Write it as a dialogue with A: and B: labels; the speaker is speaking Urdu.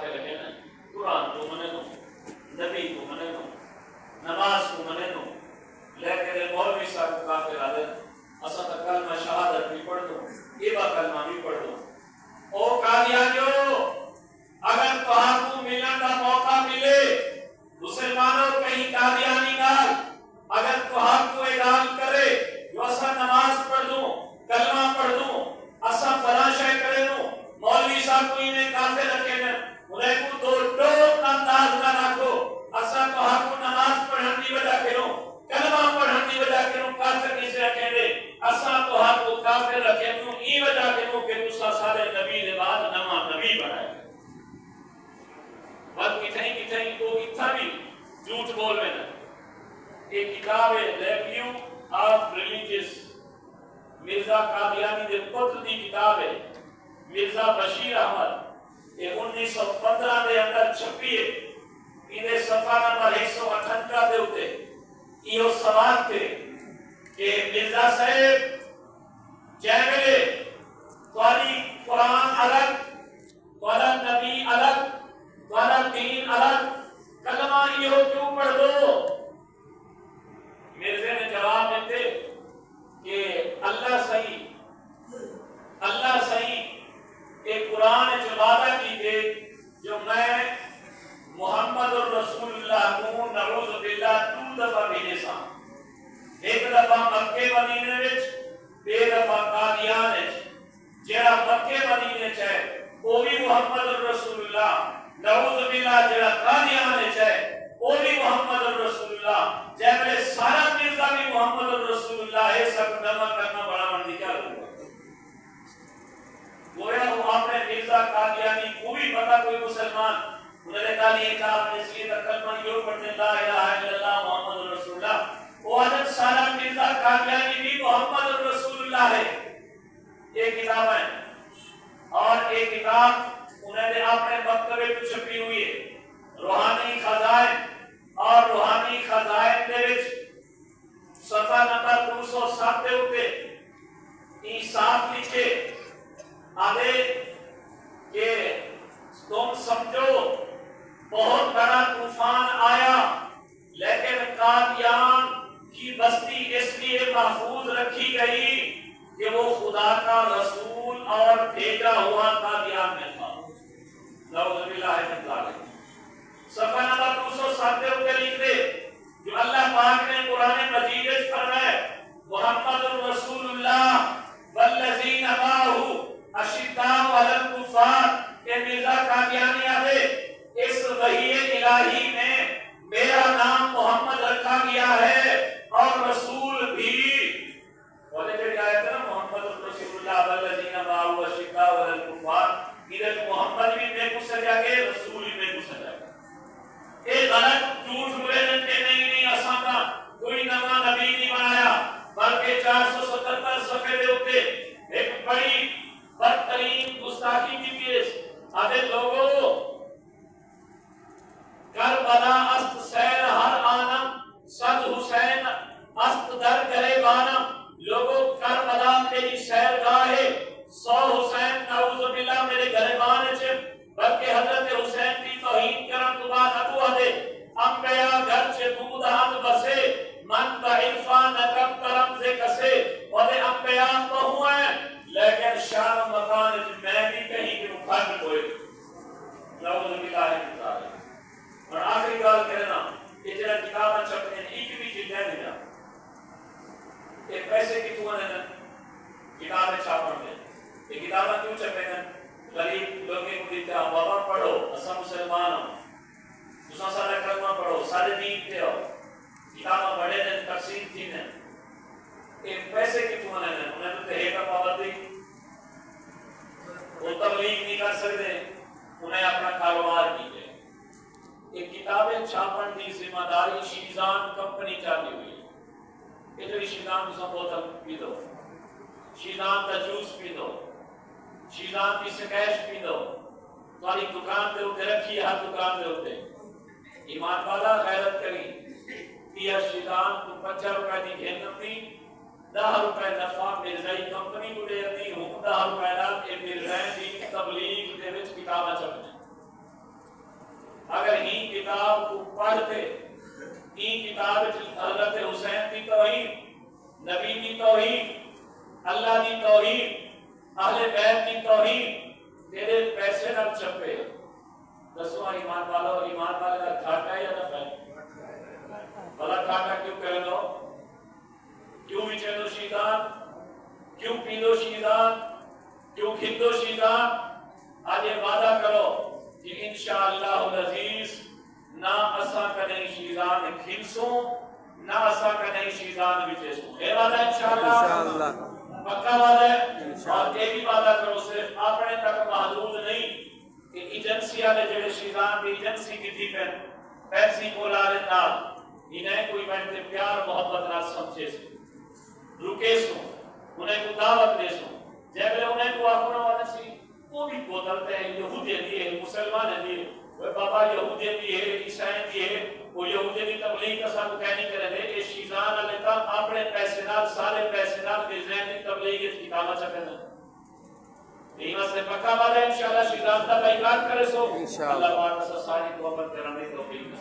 A: کافر رکھے نا قرآن کو منے دو نبی کو منے دو نماز کو منے دو لیکن مولوی صاحب کو کافر آ دے اسا تا کلمہ شہادت بھی پڑھ دو ایبا کلمہ بھی پڑھ دو او قادیانیو اگر تہاکوں ملن کا موقع ملے مسلمانوں کہیں قادیانی نال اگر تہاکوں اعلان کرے جو اسا نماز پڑھ دوں کلمہ پڑھ دوں اسا فلاں شے کرے دوں مولوی صاحب کو انہیں کافر رکھے نا انہیں کو دو ٹوک انداز نہ رکھو اسا تہاکوں نماز پڑھن دی وجہ کروں کلمہ پڑھن دی وجہ کروں کافر نہیں سے رکھیں دے اسا تہاکوں کافر رکھے دوں ای وجہ کروں کہ تسا سارے نبی دے بعد نواں نبی بنائے بات کتھیں کتھیں کو اتھا بھی جھوٹ بول میں نا ایک کتاب ہے review of religious Mirza Qadiani دے پتر دی کتاب ہے مرزا بشیر احمد یہ 1915 دے اندر چھپی ہے انہیں صفحہ نمبر 158 دے ہوتے یہ سوال تھے کہ مرزا صاحب جیملے تواری قرآن الگ توارا نبی الگ توارا دین الگ کلمہ یہ کیوں پڑھ دو مرزے نے جواب دیتے کہ اللہ صحیح ایک قرآن جو وعدہ کی دے جو میں محمد الرسول اللہ کو نعوذ باللہ 2 دفعہ بھیجے سا ایک دفعہ مکے مدینے وچ بے دفعہ قادیان وچ جڑا مکے مدینے چ ہے وہ بھی محمد الرسول اللہ نعوذ باللہ جڑا قادیان وچ ہے وہ بھی محمد الرسول اللہ جیسے سارا مرزا بھی محمد الرسول اللہ ہے سب نمہ کرنا بڑا مندی کیا لگا گویا وہ آپ نے مرزا قادیانی کو بھی پتا کوئی مسلمان انہوں نے کہا یہ کہا اپنے سید کلمہ یوں پڑھتے لا الہ الا اللہ محمد رسول اللہ وہ حضرت سارا مرزا قادیانی بھی محمد الرسول اللہ ہے ایک کتاب ہے اور ایک کتاب انہوں نے اپنے مکتبے کو چھپی ہوئی ہے روحانی خزائن اور روحانی خزائن دے وچ صفحہ نمبر 207 دے اوپر یہ صاف لکھے آگے کہ تم سمجھو بہت بڑا طوفان آیا لیکن قادیان کی بستی اس لیے محفوظ رکھی گئی کہ وہ خدا کا رسول اور بھیجا ہوا قادیان میں تھا نعوذ باللہ من ذالک صفحہ نمبر 207 پہ لکھ دے جو اللہ پاک نے قرآن مجید میں فرمایا محمد الرسول اللہ والذین معہ اشداء علی الکفار کہ مرزا قادیانی آدھے اس وحی الہی میں میرا نام محمد رکھا گیا ہے اور رسول بھی بولے جو آیت ہے محمد الرسول اللہ والذین معہ اشداء علی الکفار ادھر محمد بھی میں کو سجا کے رسول بھی میں کو سجا کے اے غلط جھوٹ ہوئے کہ نہیں اساں کوئی نواں نبی نہیں بنایا بلکہ 477 صفحے دے اوپر ایک بڑی بدترین گستاخی کی کیس آدھے لوگوں کربلا است سیر ہر آنم صد حسین است در گریبانم لوگوں کربلا میری سیر گاہ ہے 100 حسین نعوذ باللہ میرے گریبان ہے بلکہ حضرت حسین کی توہین کرن تو بعد ابو آدھے انبیاء گھر سے دودھ ہاتھ بسے من با عرفان نکم کرم سے کسے اور انبیاء بہو ہیں لیکن شان و مکان میں بھی کہیں کہ مخاطب ہوئے نعوذ باللہ من ذالک اور آخری بات کہنا یہ جنہا کتابیں چھپنے ایک بھی چیز نہیں جا ایک پیسے کی تو نے کتابیں چھاپن دے یہ کتابیں کیوں چھپے ہیں غریب لوگوں کو دیتے ہیں بابا پڑھو اسا مسلمان ہوں دوسرا سارا کلمہ پڑھو سارے دین پہ ہو کتابیں بڑے دن تقسیم تھی نے ایک پیسے کی تو نے انہیں تو کہے کا پابندی وہ تبلیغ نہیں کر سکتے انہیں اپنا کاروبار کیجئے ایک کتابیں چھاپن دی ذمہ داری شیزان کمپنی چاہتی ہوئی یہ جو شیزان کو بوتل پی دو شیزان کا جوس پی دو شیزان کی سکیش پی دو تمہاری دکان پہ ہوتے رکھی ہر دکان پہ ہوتے ایمان والا غیرت کری یہ شیزان کو 50 روپے دی گھنم دی 10 روپے نفع مرزائی کمپنی کو دے دی 10 روپے نال اے مرزائی دی تبلیغ دے وچ کتاباں چھپنے اگر ہی کتاب کو پڑھتے ہی کتاب حضرت حسین کی توحید، نبی کی توحید، اللہ کی توحید، اہل بیت کی توحید تیرے پیسے نہ چھپے۔ دسواں ایمان والو، ایمان والے کا گھاٹا یا نفع ہے؟ بلا گھاٹا کیوں کہہ دو؟ کیوں بیچے دو شیطان؟ کیوں پی دو شیطان؟ کیوں کھندو شیطان؟ آج یہ وعدہ کرو کہ انشاءاللہ العزیز نہ اسا کدیں شیطان کھنسوں، نہ اسا کدیں شیطان بیچے سوں۔ اے وعدہ انشاءاللہ پکا وعدہ ہے۔ اور یہ بھی وعدہ کرو صرف اپنے تک محدود نہیں کہ ایجنسی والے جڑے شیطان کی ایجنسی کی تھی پہ پیسی کو لارے نال انہیں کوئی بنتے پیار محبت نہ سمجھے سو، رکے سو، انہیں کو دعوت دے سو، جب انہیں کو اپنا وعدہ سی وہ بھی بدلتے ہیں، یہودی بھی ہے، مسلمان بھی ہے، وہ بابا یہودی بھی ہے، عیسائی بھی ہے، وہ یہودی بھی تبلیغ کا ساتھ کہنے کے رہے کہ شیطان علیہ کا اپنے پیسے نال سارے پیسے نال ڈیزائن کی تبلیغ کی کاما چکنا ایمان سے پکا وعدہ انشاءاللہ شیطان کا بائیکاٹ کرے سو اللہ پاک سے ساری محبت کرنے توفیق